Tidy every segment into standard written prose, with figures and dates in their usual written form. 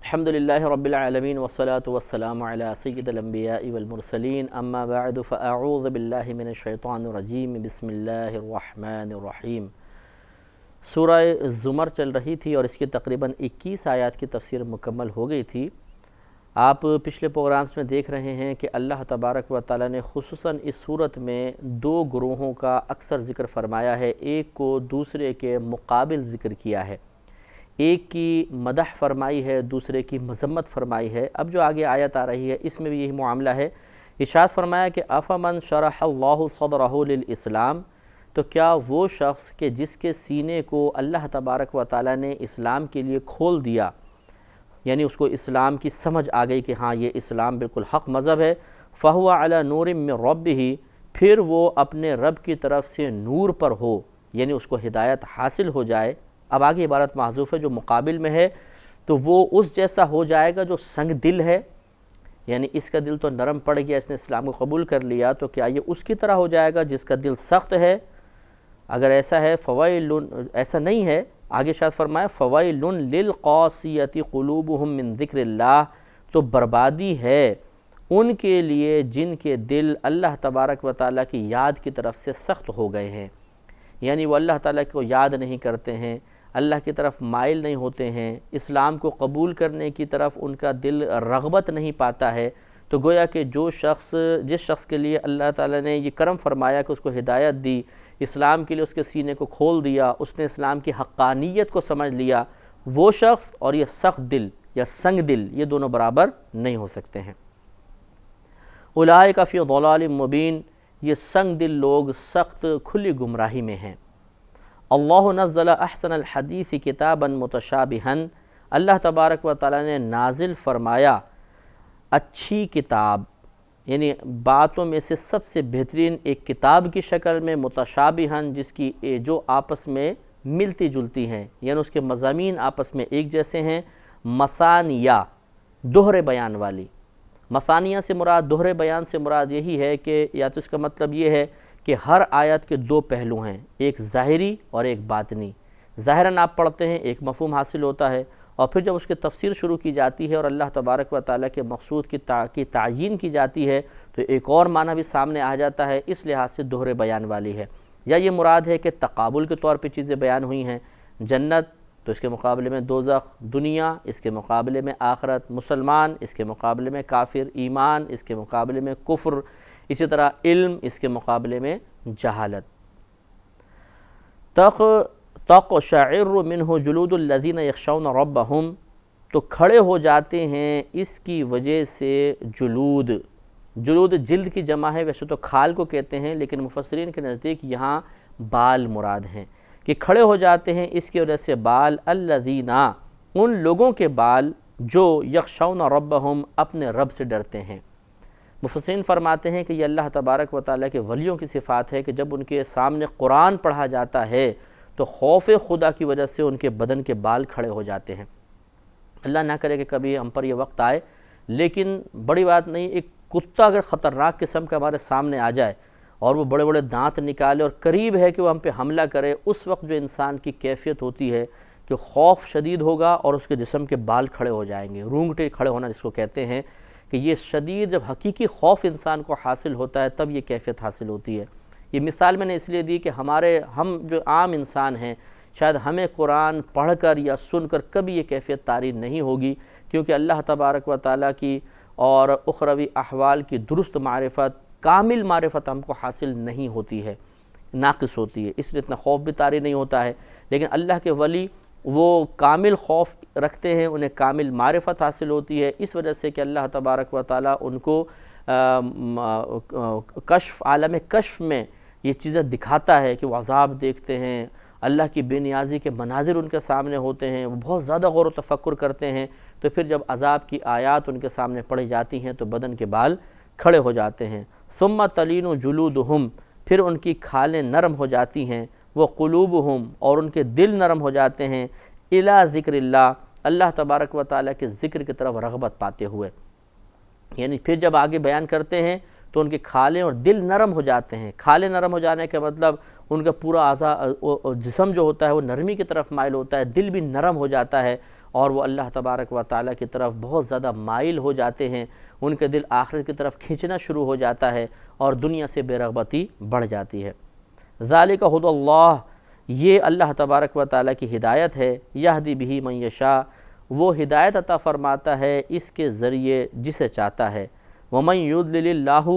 الحمدللہ رب العالمین والصلاة والسلام علی سید الانبیاء والمرسلین اما بعد فاعوذ باللہ من الشیطان الرجیم بسم اللہ الرحمن الرحیم۔ سورہ زمر چل رہی تھی اور اس کی تقریباً 21 آیات کی تفسیر مکمل ہو گئی تھی۔ آپ پچھلے پروگرامز میں دیکھ رہے ہیں کہ اللہ تبارک و تعالیٰ نے خصوصاً اس صورت میں دو گروہوں کا اکثر ذکر فرمایا ہے، ایک کو دوسرے کے مقابل ذکر کیا ہے، ایک کی مدح فرمائی ہے، دوسرے کی مذمت فرمائی ہے۔ اب جو آگے آیت آ رہی ہے اس میں بھی یہی معاملہ ہے۔ ارشاد فرمایا کہ افمن شرح اللہ صدرہ للاسلام، تو کیا وہ شخص کہ جس کے سینے کو اللہ تبارک و تعالیٰ نے اسلام کے لیے کھول دیا، یعنی اس کو اسلام کی سمجھ آ گئی کہ ہاں یہ اسلام بالکل حق مذہب ہے، فہو علی نور من ربہ، پھر وہ اپنے رب کی طرف سے نور پر ہو، یعنی اس کو ہدایت حاصل ہو جائے۔ اب آگے عبارت محذوف ہے، جو مقابل میں ہے تو وہ اس جیسا ہو جائے گا جو سنگ دل ہے، یعنی اس کا دل تو نرم پڑ گیا، اس نے اسلام کو قبول کر لیا، تو کیا یہ اس کی طرح ہو جائے گا جس کا دل سخت ہے؟ اگر ایسا ہے فویل، ایسا نہیں ہے، آگے شاید فرمایا فویل للقاسیۃ قلوبہم من ذکر اللہ، تو بربادی ہے ان کے لیے جن کے دل اللہ تبارک و تعالیٰ کی یاد کی طرف سے سخت ہو گئے ہیں، یعنی وہ اللہ تعالیٰ کو یاد نہیں کرتے ہیں، اللہ کی طرف مائل نہیں ہوتے ہیں، اسلام کو قبول کرنے کی طرف ان کا دل رغبت نہیں پاتا ہے۔ تو گویا کہ جس شخص کے لیے اللہ تعالیٰ نے یہ کرم فرمایا کہ اس کو ہدایت دی، اسلام کے لیے اس کے سینے کو کھول دیا، اس نے اسلام کی حقانیت کو سمجھ لیا، وہ شخص اور یہ سخت دل یا سنگ دل، یہ دونوں برابر نہیں ہو سکتے ہیں۔ اولئک فی ضلال مبین، یہ سنگ دل لوگ سخت کھلی گمراہی میں ہیں۔ اللہ نزل احسن الحدیث کتابا متشابہا، اللہ تبارک و تعالیٰ نے نازل فرمایا اچھی کتاب، یعنی باتوں میں سے سب سے بہترین ایک کتاب کی شکل میں، متشابہا، جس کی جو آپس میں ملتی جلتی ہیں، یعنی اس کے مضامین آپس میں ایک جیسے ہیں، مثانیہ، دوہرے بیان والی۔ مثانیہ سے مراد، دوہرے بیان سے مراد یہی ہے کہ یا تو اس کا مطلب یہ ہے کہ ہر آیت کے دو پہلو ہیں، ایک ظاہری اور ایک باطنی۔ ظاہراً آپ پڑھتے ہیں ایک مفہوم حاصل ہوتا ہے، اور پھر جب اس کی تفسیر شروع کی جاتی ہے اور اللہ تبارک و تعالیٰ کے مقصود کی تعیین کی جاتی ہے تو ایک اور معنی بھی سامنے آ جاتا ہے، اس لحاظ سے دوہرے بیان والی ہے۔ یا یہ مراد ہے کہ تقابل کے طور پہ چیزیں بیان ہوئی ہیں، جنت تو اس کے مقابلے میں دوزخ، دنیا اس کے مقابلے میں آخرت، مسلمان اس کے مقابلے میں کافر، ایمان اس کے مقابلے میں کفر، اسی طرح علم اس کے مقابلے میں جہالت۔ تقشعر منہ جلود الذین یخشون ربہم، تو کھڑے ہو جاتے ہیں اس کی وجہ سے جلود جلد کی جمع ہے، ویسے تو کھال کو کہتے ہیں لیکن مفسرین کے نزدیک یہاں بال مراد ہیں، کہ کھڑے ہو جاتے ہیں اس کی وجہ سے بال، الذین، ان لوگوں کے بال جو یخشون ربہم، اپنے رب سے ڈرتے ہیں۔ مفسرین فرماتے ہیں کہ یہ اللہ تبارک و تعالیٰ کے ولیوں کی صفات ہے کہ جب ان کے سامنے قرآن پڑھا جاتا ہے تو خوف خدا کی وجہ سے ان کے بدن کے بال کھڑے ہو جاتے ہیں۔ اللہ نہ کرے کہ کبھی ہم پر یہ وقت آئے، لیکن بڑی بات نہیں، ایک کتا اگر خطرناک قسم کا ہمارے سامنے آ جائے اور وہ بڑے بڑے دانت نکالے اور قریب ہے کہ وہ ہم پہ حملہ کرے، اس وقت جو انسان کی کیفیت ہوتی ہے کہ خوف شدید ہوگا اور اس کے جسم کے بال کھڑے ہو جائیں گے، رونگٹے کھڑے ہونا جس کو کہتے ہیں، کہ یہ شدید جب حقیقی خوف انسان کو حاصل ہوتا ہے تب یہ کیفیت حاصل ہوتی ہے۔ یہ مثال میں نے اس لیے دی کہ ہم جو عام انسان ہیں، شاید ہمیں قرآن پڑھ کر یا سن کر کبھی یہ کیفیت طاری نہیں ہوگی، کیونکہ اللہ تبارک و تعالیٰ کی اور اخروی احوال کی درست معرفت، کامل معرفت ہم کو حاصل نہیں ہوتی ہے، ناقص ہوتی ہے، اس لیے اتنا خوف بھی طاری نہیں ہوتا ہے۔ لیکن اللہ کے ولی وہ کامل خوف رکھتے ہیں، انہیں کامل معرفت حاصل ہوتی ہے، اس وجہ سے کہ اللہ تبارک و تعالیٰ ان کو عالم کشف میں یہ چیزیں دکھاتا ہے کہ وہ عذاب دیکھتے ہیں، اللہ کی بے نیازی کے مناظر ان کے سامنے ہوتے ہیں، وہ بہت زیادہ غور و تفکر کرتے ہیں، تو پھر جب عذاب کی آیات ان کے سامنے پڑھی جاتی ہیں تو بدن کے بال کھڑے ہو جاتے ہیں۔ ثم تلین جلودہم، پھر ان کی کھالیں نرم ہو جاتی ہیں، وہ قلوبہم، اور ان کے دل نرم ہو جاتے ہیں، الی ذکر اللہ، اللہ تبارک و تعالیٰ کے ذکر کی طرف رغبت پاتے ہوئے، یعنی پھر جب آگے بیان کرتے ہیں تو ان کے کھالیں اور دل نرم ہو جاتے ہیں۔ کھالیں نرم ہو جانے کا مطلب ان کا پورا جسم جو ہوتا ہے وہ نرمی کی طرف مائل ہوتا ہے، دل بھی نرم ہو جاتا ہے، اور وہ اللہ تبارک و تعالیٰ کی طرف بہت زیادہ مائل ہو جاتے ہیں، ان کے دل آخرت کی طرف کھینچنا شروع ہو جاتا ہے اور دنیا سے بے رغبتی بڑھ جاتی ہے۔ ذالک ھدی اللہ، یہ اللہ تبارک و تعالیٰ کی ہدایت ہے، یہدی بہ من یشاء، وہ ہدایت عطا فرماتا ہے اس کے ذریعے جسے چاہتا ہے، ومن یضلل اللہ،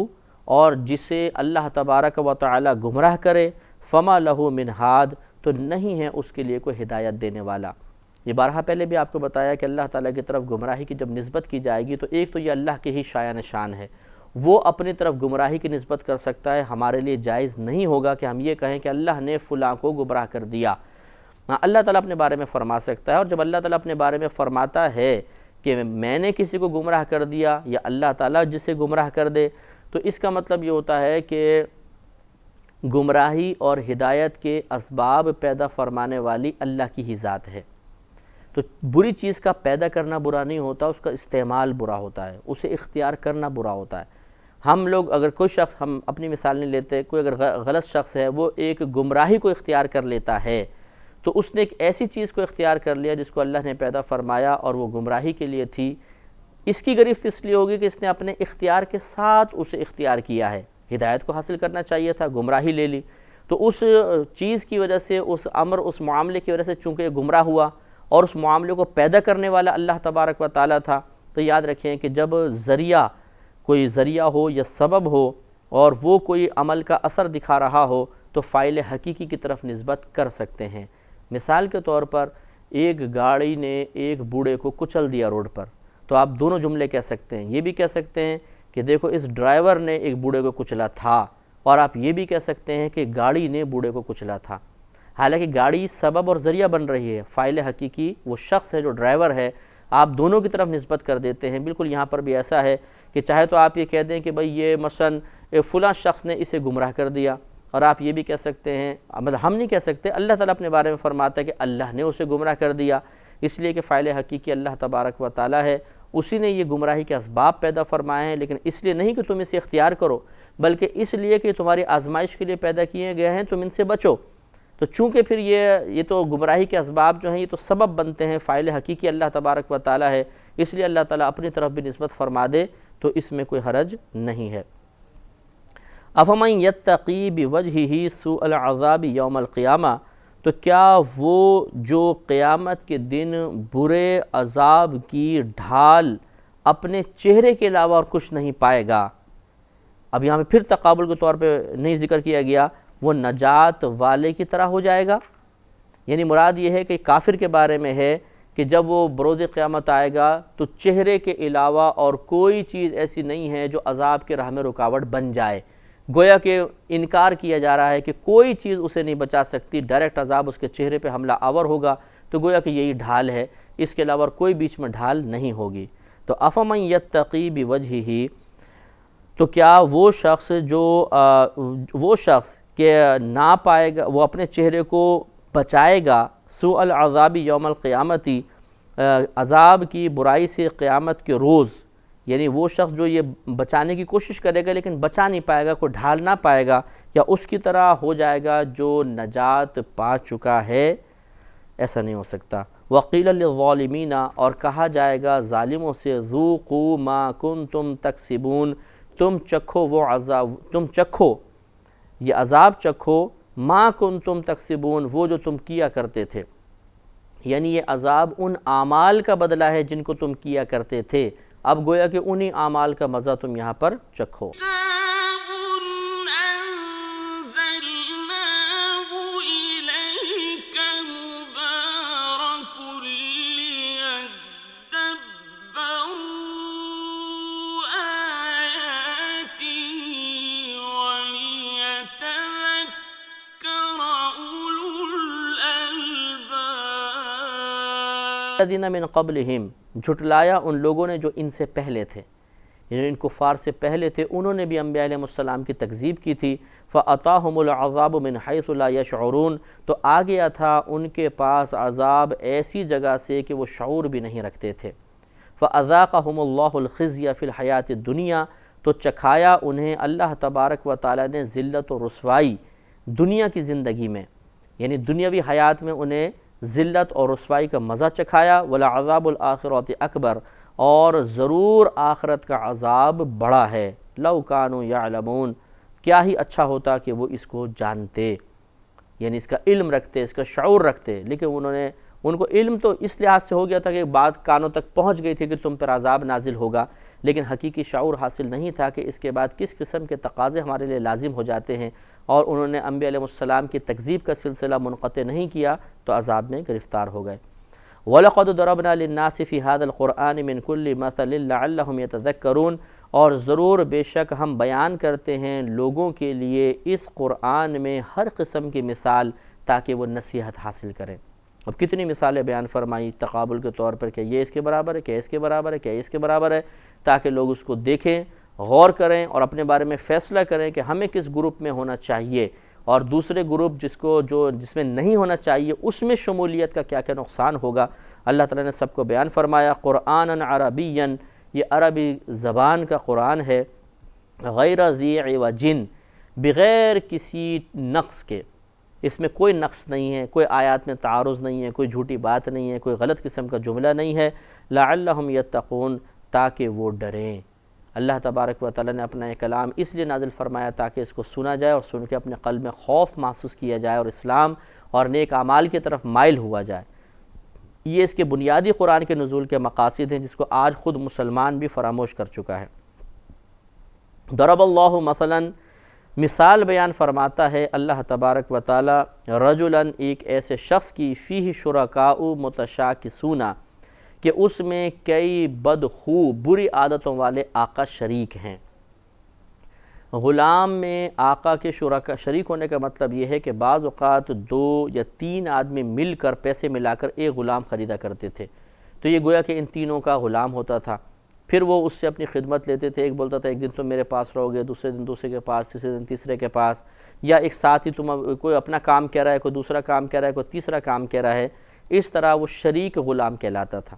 اور جسے اللہ تبارک و تعالیٰ گمراہ کرے، فما لہ من ہاد، تو نہیں ہے اس کے لیے کوئی ہدایت دینے والا۔ یہ بارہا پہلے بھی آپ کو بتایا کہ اللہ تعالیٰ کی طرف گمراہی کی جب نسبت کی جائے گی تو ایک تو یہ اللہ کے ہی شایان شان ہے، وہ اپنی طرف گمراہی کی نسبت کر سکتا ہے، ہمارے لیے جائز نہیں ہوگا کہ ہم یہ کہیں کہ اللہ نے فلاں کو گمراہ کر دیا۔ اللہ تعالیٰ اپنے بارے میں فرما سکتا ہے، اور جب اللہ تعالیٰ اپنے بارے میں فرماتا ہے کہ میں نے کسی کو گمراہ کر دیا یا اللہ تعالیٰ جسے گمراہ کر دے، تو اس کا مطلب یہ ہوتا ہے کہ گمراہی اور ہدایت کے اسباب پیدا فرمانے والی اللہ کی ہی ذات ہے۔ تو بری چیز کا پیدا کرنا برا نہیں ہوتا، اس کا استعمال برا ہوتا ہے، اسے اختیار کرنا برا ہوتا ہے۔ ہم لوگ اگر کوئی شخص، ہم اپنی مثال نہیں لیتے، کوئی اگر غلط شخص ہے، وہ ایک گمراہی کو اختیار کر لیتا ہے تو اس نے ایک ایسی چیز کو اختیار کر لیا جس کو اللہ نے پیدا فرمایا اور وہ گمراہی کے لیے تھی۔ اس کی گرفت اس لیے ہوگی کہ اس نے اپنے اختیار کے ساتھ اسے اختیار کیا ہے، ہدایت کو حاصل کرنا چاہیے تھا، گمراہی لے لی، تو اس چیز کی وجہ سے، اس امر، اس معاملے کی وجہ سے چونکہ گمراہ ہوا اور اس معاملے کو پیدا کرنے والا اللہ تبارک و تعالیٰ تھا، تو یاد رکھیں کہ جب ذریعہ، کوئی ذریعہ ہو یا سبب ہو اور وہ کوئی عمل کا اثر دکھا رہا ہو تو فاعل حقیقی کی طرف نسبت کر سکتے ہیں۔ مثال کے طور پر ایک گاڑی نے ایک بوڑھے کو کچل دیا روڈ پر، تو آپ دونوں جملے کہہ سکتے ہیں، یہ بھی کہہ سکتے ہیں کہ دیکھو اس ڈرائیور نے ایک بوڑھے کو کچلا تھا، اور آپ یہ بھی کہہ سکتے ہیں کہ گاڑی نے بوڑھے کو کچلا تھا۔ حالانکہ گاڑی سبب اور ذریعہ بن رہی ہے، فاعل حقیقی وہ شخص ہے جو ڈرائیور ہے، آپ دونوں کی طرف نسبت کر دیتے ہیں۔ بالکل یہاں پر بھی ایسا ہے کہ چاہے تو آپ یہ کہہ دیں کہ بھئی یہ مثلاً فلاں شخص نے اسے گمراہ کر دیا، اور آپ یہ بھی کہہ سکتے ہیں، مطلب ہم نہیں کہہ سکتے، اللہ تعالیٰ اپنے بارے میں فرماتا ہے کہ اللہ نے اسے گمراہ کر دیا، اس لیے کہ فاعل حقیقی اللہ تبارک و تعالیٰ ہے، اسی نے یہ گمراہی کے اسباب پیدا فرمائے ہیں، لیکن اس لیے نہیں کہ تم اسے اختیار کرو، بلکہ اس لیے کہ تمہاری آزمائش کے لیے پیدا کیے گئے ہیں، تم ان سے بچو۔ تو چونکہ پھر یہ تو گمراہی کے اسباب جو ہیں یہ تو سبب بنتے ہیں، فاعل حقیقی اللہ تبارک و تعالیٰ ہے، اس لیے اللہ تعالیٰ اپنی طرف بھی نسبت فرما دے تو اس میں کوئی حرج نہیں ہے۔ افمن یتقی بوجہہ سوء العذاب یوم القیامہ، تو کیا وہ جو قیامت کے دن برے عذاب کی ڈھال اپنے چہرے کے علاوہ اور کچھ نہیں پائے گا؟ اب یہاں پہ پھر تقابل کے طور پہ نہیں ذکر کیا گیا، وہ نجات والے کی طرح ہو جائے گا، یعنی مراد یہ ہے کہ کافر کے بارے میں ہے کہ جب وہ بروز قیامت آئے گا تو چہرے کے علاوہ اور کوئی چیز ایسی نہیں ہے جو عذاب کے راہ میں رکاوٹ بن جائے، گویا کہ انکار کیا جا رہا ہے کہ کوئی چیز اسے نہیں بچا سکتی، ڈائریکٹ عذاب اس کے چہرے پہ حملہ آور ہوگا، تو گویا کہ یہی ڈھال ہے، اس کے علاوہ کوئی بیچ میں ڈھال نہیں ہوگی۔ تو افمن یتقی بوجہہ، تو کیا وہ شخص کہ نہ پائے گا، وہ اپنے چہرے کو بچائے گا سوء العذاب یوم القیامتی، عذاب کی برائی سے قیامت کے روز، یعنی وہ شخص جو یہ بچانے کی کوشش کرے گا لیکن بچا نہیں پائے گا، کوئی ڈھال نہ پائے گا، یا اس کی طرح ہو جائے گا جو نجات پا چکا ہے، ایسا نہیں ہو سکتا۔ وقیل للظالمین، اور کہا جائے گا ظالموں سے، ذوقوا ما کنتم تکسبون، تم چکھو وہ عذاب، تم چکھو یہ عذاب، چکھو ما کنتم تکسبون، وہ جو تم کیا کرتے تھے، یعنی یہ عذاب ان اعمال کا بدلہ ہے جن کو تم کیا کرتے تھے، اب گویا کہ انہی اعمال کا مزہ تم یہاں پر چکھو۔ الذین من قبلہم، جھٹلایا ان لوگوں نے جو ان سے پہلے تھے، یعنی ان کفار سے پہلے تھے، انہوں نے بھی انبیاء علیہ السلام کی تکذیب کی تھی۔ فَأَتَاهُمُ الْعَذَابُ مِنْ حَيْثُ لَا يَشْعُرُونَ، تو آ گیا تھا ان کے پاس عذاب ایسی جگہ سے کہ وہ شعور بھی نہیں رکھتے تھے۔ فَأَذَاقَهُمُ اللَّهُ الْخِزْيَ فِي الْحَيَاةِ الدُّنْيَا، تو چکھایا انہیں اللہ تبارک و تعالیٰ نے ذلت و رسوائی دنیا کی زندگی میں، یعنی دنیاوی حیات میں انہیں ذلت اور رسوائی کا مزہ چکھایا، وَلَعَذَابُ الْآخِرَةِ اکبر، اور ضرور آخرت کا عذاب بڑا ہے، لَوْ كَانُوا يَعْلَمُونَ، کیا ہی اچھا ہوتا کہ وہ اس کو جانتے، یعنی اس کا علم رکھتے، اس کا شعور رکھتے، لیکن ان کو علم تو اس لحاظ سے ہو گیا تھا کہ بات کانوں تک پہنچ گئی تھی کہ تم پر عذاب نازل ہوگا، لیکن حقیقی شعور حاصل نہیں تھا کہ اس کے بعد کس قسم کے تقاضے ہمارے لیے لازم ہو جاتے ہیں، اور انہوں نے انبیاء علیہ السلام کی تکذیب کا سلسلہ منقطع نہیں کیا تو عذاب میں گرفتار ہو گئے۔ وَلَقَدْ ضَرَبْنَا لِلنَّاسِ فِي هَذَا الْقُرْآنِ مِنْ كُلِّ مَثَلٍ لَعَلَّهُمْ يَتَذَكَّرُونَ، اور ضرور بے شک ہم بیان کرتے ہیں لوگوں کے لیے اس قرآن میں ہر قسم کی مثال تاکہ وہ نصیحت حاصل کریں۔ اب کتنی مثالیں بیان فرمائی تقابل کے طور پر کہ یہ اس کے برابر ہے، کہ اس کے برابر ہے، کہ اس کے برابر ہے، تاکہ لوگ اس کو دیکھیں، غور کریں اور اپنے بارے میں فیصلہ کریں کہ ہمیں کس گروپ میں ہونا چاہیے، اور دوسرے گروپ جس میں نہیں ہونا چاہیے اس میں شمولیت کا کیا کیا نقصان ہوگا۔ اللہ تعالیٰ نے سب کو بیان فرمایا، قرآنًا عربیًا، یہ عربی زبان کا قرآن ہے، غیر ذی عوج، بغیر کسی نقص کے، اس میں کوئی نقص نہیں ہے، کوئی آیات میں تعارض نہیں ہے، کوئی جھوٹی بات نہیں ہے، کوئی غلط قسم کا جملہ نہیں ہے، لعلہم یتقون، تاکہ وہ ڈریں۔ اللہ تبارک و تعالیٰ نے اپنا یہ کلام اس لیے نازل فرمایا تاکہ اس کو سنا جائے اور سن کے اپنے قلب میں خوف محسوس کیا جائے اور اسلام اور نیک اعمال کی طرف مائل ہوا جائے۔ یہ اس کے بنیادی قرآن کے نزول کے مقاصد ہیں جس کو آج خود مسلمان بھی فراموش کر چکا ہے۔ ضرب اللہ مثلاً، مثال بیان فرماتا ہے اللہ تبارک و تعالی، رجلاً، ایک ایسے شخص کی، فیہ شرکاء متشاکسون، کہ اس میں کئی بدخو بری عادتوں والے آقا شریک ہیں۔ غلام میں آقا کے شریک ہونے کا مطلب یہ ہے کہ بعض اوقات 2 یا 3 آدمی مل کر پیسے ملا کر ایک غلام خریدا کرتے تھے، تو یہ گویا کہ ان تینوں کا غلام ہوتا تھا، پھر وہ اس سے اپنی خدمت لیتے تھے، ایک بولتا تھا ایک دن تم میرے پاس رہو گے، دوسرے دن دوسرے کے پاس، تیسرے دن تیسرے کے پاس، یا ایک ساتھ ہی کوئی اپنا کام کہہ رہا ہے، کوئی دوسرا کام کہہ رہا ہے، کوئی تیسرا کام کہہ رہا ہے، اس طرح وہ شریک غلام کہلاتا تھا۔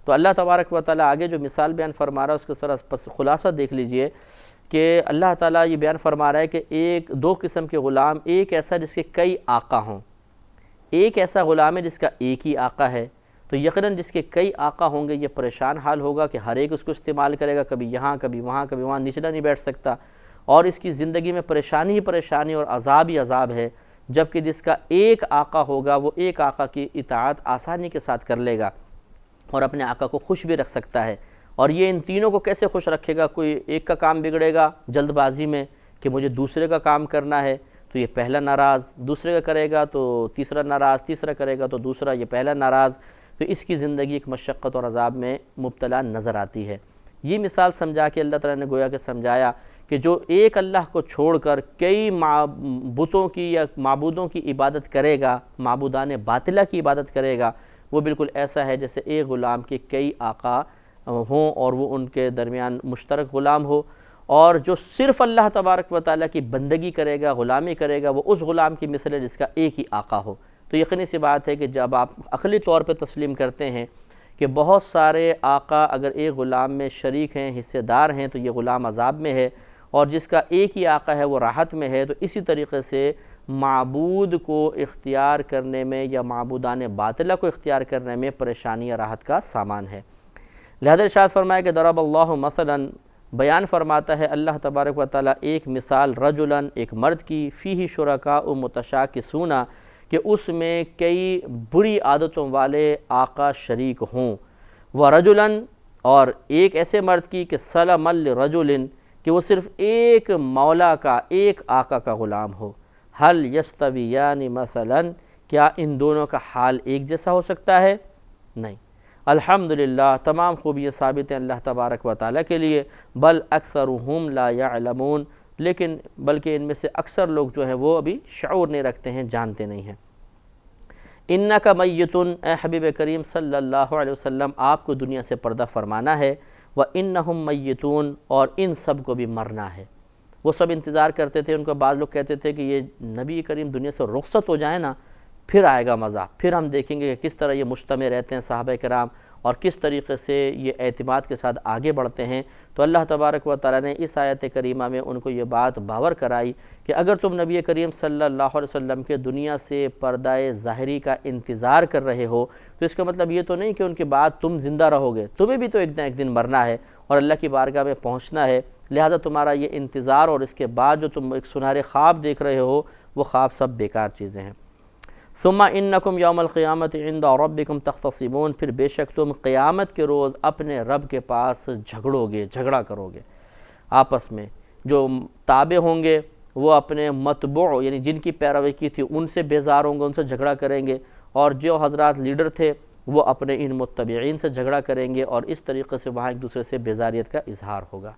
تو اللہ تبارک و تعالیٰ آگے جو مثال بیان فرما رہا ہے اس کا ذرا خلاصہ دیکھ لیجئے کہ اللہ تعالیٰ یہ بیان فرما رہا ہے کہ 2 قسم کے غلام، ایک ایسا جس کے کئی آقا ہوں، ایک ایسا غلام ہے جس کا ایک ہی آقا ہے، تو یقیناً جس کے کئی آقا ہوں گے یہ پریشان حال ہوگا کہ ہر ایک اس کو استعمال کرے گا، کبھی یہاں کبھی وہاں نچلا نہیں بیٹھ سکتا، اور اس کی زندگی میں پریشانی ہی پریشانی اور عذاب ہی عذاب ہے، جبکہ جس کا ایک آقا ہوگا وہ ایک آقا کی اطاعت آسانی کے ساتھ کر لے گا اور اپنے آقا کو خوش بھی رکھ سکتا ہے۔ اور یہ ان تینوں کو کیسے خوش رکھے گا؟ کوئی ایک کا کام بگڑے گا جلد بازی میں کہ مجھے دوسرے کا کام کرنا ہے تو یہ پہلا ناراض، دوسرے کا کرے گا تو تیسرا ناراض، تیسرا کرے گا تو دوسرا، یہ پہلا ناراض، تو اس کی زندگی ایک مشقت اور عذاب میں مبتلا نظر آتی ہے۔ یہ مثال سمجھا کے اللہ تعالیٰ نے گویا کہ سمجھایا کہ جو ایک اللہ کو چھوڑ کر کئی بتوں کی یا معبودوں کی عبادت کرے گا، معبودان باطلہ کی عبادت کرے گا، وہ بالکل ایسا ہے جیسے ایک غلام کے کئی آقا ہوں اور وہ ان کے درمیان مشترک غلام ہو، اور جو صرف اللہ تبارک و تعالیٰ کی بندگی کرے گا، غلامی کرے گا، وہ اس غلام کی مثل ہے جس کا ایک ہی آقا ہو۔ تو یقینی سی بات ہے کہ جب آپ عقلی طور پہ تسلیم کرتے ہیں کہ بہت سارے آقا اگر ایک غلام میں شریک ہیں، حصے دار ہیں، تو یہ غلام عذاب میں ہے، اور جس کا ایک ہی آقا ہے وہ راحت میں ہے، تو اسی طریقے سے معبود کو اختیار کرنے میں یا معبودان باطلہ کو اختیار کرنے میں پریشانی یا راحت کا سامان ہے۔ لہذا ارشاد فرمایا کہ ضرب اللہ مثلاً، بیان فرماتا ہے اللہ تبارک و تعالیٰ ایک مثال، رجلاً، ایک مرد کی، فیہ شرکاء متشاکسون، کہ اس میں کئی بری عادتوں والے آقا شریک ہوں، ورجلاً، اور ایک ایسے مرد کی کہ سلما لرجل، کہ وہ صرف ایک مولا کا، ایک آقا کا غلام ہو۔ هل یستویان مثلاً، کیا ان دونوں کا حال ایک جیسا ہو سکتا ہے؟ نہیں۔ الحمدللہ، تمام خوبیاں ثابت ہیں اللہ تبارک و تعالیٰ کے لیے، بل اکثرهم لا یعلمون، لیکن بلکہ ان میں سے اکثر لوگ جو ہیں وہ ابھی شعور نہیں رکھتے ہیں، جانتے نہیں ہیں۔ انک میت، اے حبیب کریم صلی اللہ علیہ وسلم، آپ کو دنیا سے پردہ فرمانا ہے، وانہم میتون، اور ان سب کو بھی مرنا ہے۔ وہ سب انتظار کرتے تھے، ان کو بعض لوگ کہتے تھے کہ یہ نبی کریم دنیا سے رخصت ہو جائیں نا، پھر آئے گا مزہ، پھر ہم دیکھیں گے کہ کس طرح یہ مجتمع رہتے ہیں صحابہ کرام اور کس طریقے سے یہ اعتماد کے ساتھ آگے بڑھتے ہیں، تو اللہ تبارک و تعالیٰ نے اس آیت کریمہ میں ان کو یہ بات باور کرائی کہ اگر تم نبی کریم صلی اللہ علیہ وسلم کے دنیا سے پردہ ظاہری کا انتظار کر رہے ہو تو اس کا مطلب یہ تو نہیں کہ ان کے بعد تم زندہ رہو گے، تمہیں بھی تو ایک نہ ایک دن مرنا ہے اور اللہ کی بارگاہ میں پہنچنا ہے، لہٰذا تمہارا یہ انتظار اور اس کے بعد جو تم ایک سنہرے خواب دیکھ رہے ہو وہ خواب سب بیکار چیزیں ہیں۔ ثم انکم یوم القیامت عند ربکم تختصمون، پھر بے شک تم قیامت کے روز اپنے رب کے پاس جھگڑا کرو گے آپس میں۔ جو تابع ہوں گے وہ اپنے متبوع یعنی جن کی پیروی کی تھی ان سے بیزار ہوں گے، ان سے جھگڑا کریں گے، اور جو حضرات لیڈر تھے وہ اپنے ان متبعین سے جھگڑا کریں گے، اور اس طریقے سے وہاں ایک دوسرے سے بیزاریت کا اظہار ہوگا۔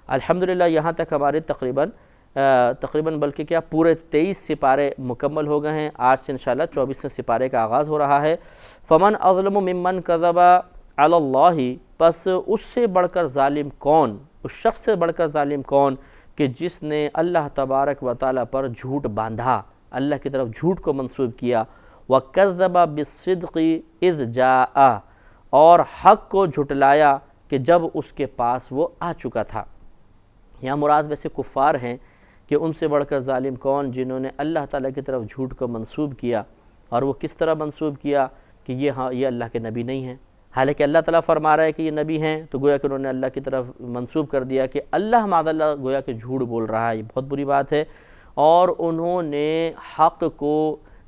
الحمدللہ یہاں تک ہمارے تقریباً بلکہ کیا پورے 23 سپارے مکمل ہو گئے ہیں۔ آج سے انشاءاللہ 24ویں سپارے کا آغاز ہو رہا ہے۔ فمن اظلم ممن کذب علی اللہ، پس اس سے بڑھ کر ظالم کون، اس شخص سے بڑھ کر ظالم کون کہ جس نے اللہ تبارک و تعالیٰ پر جھوٹ باندھا، اللہ کی طرف جھوٹ کو منسوب کیا، وَكَذَّبَ بِالصِّدْقِ اِذْ جَاءَ، اور حق کو جھٹلایا کہ جب اس کے پاس وہ آ چکا تھا۔ یہاں مراد ویسے کفار ہیں کہ ان سے بڑھ کر ظالم کون جنہوں نے اللہ تعالیٰ کی طرف جھوٹ کو منسوب کیا، اور وہ کس طرح منسوب کیا کہ یہ اللہ کے نبی نہیں ہیں، حالانکہ اللہ تعالیٰ فرما رہا ہے کہ یہ نبی ہیں، تو گویا کہ انہوں نے اللہ کی طرف منسوب کر دیا کہ اللہ معاذ اللہ گویا کہ جھوٹ بول رہا ہے، یہ بہت بری بات ہے۔ اور انہوں نے حق کو،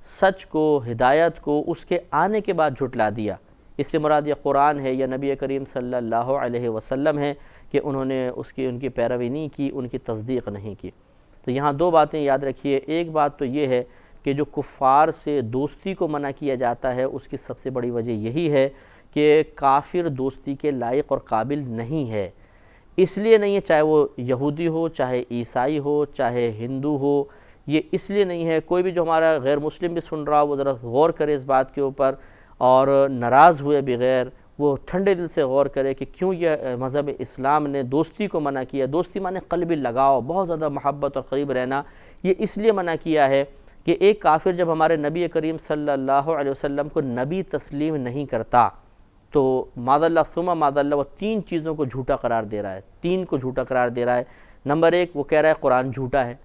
سچ کو، ہدایت کو اس کے آنے کے بعد جھٹلا دیا۔ اس سے مراد یہ قرآن ہے یا نبی کریم صلی اللہ علیہ وسلم ہے کہ انہوں نے ان کی پیروی نہیں کی، ان کی تصدیق نہیں کی۔ تو یہاں دو باتیں یاد رکھیے، ایک بات تو یہ ہے کہ جو کفار سے دوستی کو منع کیا جاتا ہے اس کی سب سے بڑی وجہ یہی ہے کہ کافر دوستی کے لائق اور قابل نہیں ہے، اس لیے نہیں ہے، چاہے وہ یہودی ہو، چاہے عیسائی ہو، چاہے ہندو ہو، یہ اس لیے نہیں ہے۔ کوئی بھی جو ہمارا غیر مسلم بھی سن رہا ہو وہ ذرا غور کرے اس بات کے اوپر، اور ناراض ہوئے بغیر وہ ٹھنڈے دل سے غور کرے کہ کیوں یہ مذہب اسلام نے دوستی کو منع کیا۔ دوستی مانے قلبی لگاؤ، بہت زیادہ محبت اور قریب رہنا، یہ اس لیے منع کیا ہے کہ ایک کافر جب ہمارے نبی کریم صلی اللہ علیہ وسلم کو نبی تسلیم نہیں کرتا تو معاذ اللہ ثم معاذ اللہ وہ تین چیزوں کو جھوٹا قرار دے رہا ہے، تین کو جھوٹا قرار دے رہا ہے۔ نمبر ایک، وہ کہہ رہا ہے قرآن جھوٹا ہے،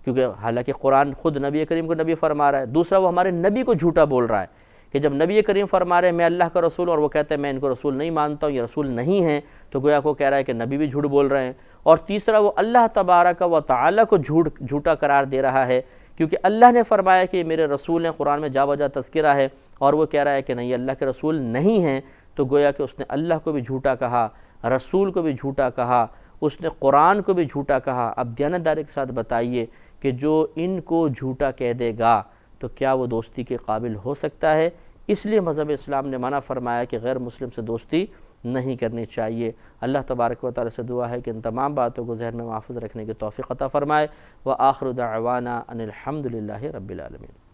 کیونکہ حالانکہ قرآن خود نبی کریم کو نبی فرما رہا ہے۔ دوسرا، وہ ہمارے نبی کو جھوٹا بول رہا ہے کہ جب نبی کریم فرما رہے ہیں میں اللہ کا رسول اور وہ کہتے ہیں میں ان کو رسول نہیں مانتا ہوں، یہ رسول نہیں ہیں، تو گویا کو کہہ رہا ہے کہ نبی بھی جھوٹ بول رہے ہیں۔ اور تیسرا، وہ اللہ تبارک و تعالیٰ کو جھوٹا قرار دے رہا ہے، کیونکہ اللہ نے فرمایا کہ یہ میرے رسول ہیں، قرآن میں جا بجا تذکرہ ہے، اور وہ کہہ رہا ہے کہ نہیں اللہ کے رسول نہیں ہیں، تو گویا کہ اس نے اللہ کو بھی جھوٹا کہا، رسول کو بھی جھوٹا کہا، اس نے قرآن کو بھی جھوٹا کہا۔ اب دیانتداری کے ساتھ بتائیے کہ جو ان کو جھوٹا کہہ دے گا تو کیا وہ دوستی کے قابل ہو سکتا ہے؟ اس لیے مذہب اسلام نے منع فرمایا کہ غیر مسلم سے دوستی نہیں کرنی چاہیے۔ اللہ تبارک و تعالی سے دعا ہے کہ ان تمام باتوں کو ذہن میں محفوظ رکھنے کی توفیق عطا فرمائے۔ وآخر دعوانا ان الحمد للہ رب العالمین۔